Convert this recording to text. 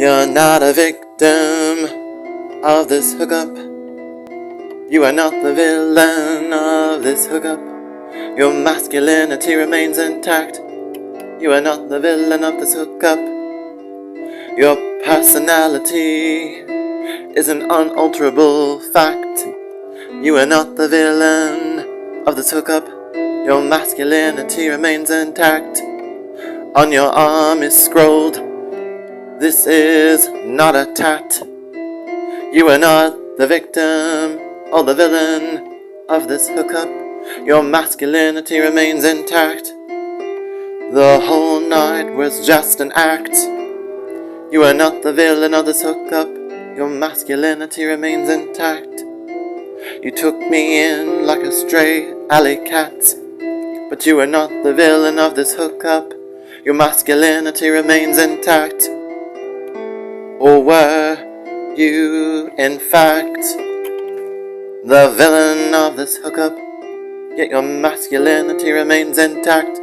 You're not a victim of this hookup. You are not the villain of this hookup. Your masculinity remains intact. You are not the villain of this hookup. Your personality is an unalterable fact. You are not the villain of this hookup. Your masculinity remains intact. On your arm is scrolled, "This is not a tat." You are not the victim or the villain of this hookup. Your masculinity remains intact. The whole night was just an act. You are not the villain of this hookup. Your masculinity remains intact. You took me in like a stray alley cat, but you are not the villain of this hookup. Your masculinity remains intact. Or were you, in fact, the villain of this hookup? Yet your masculinity remains intact.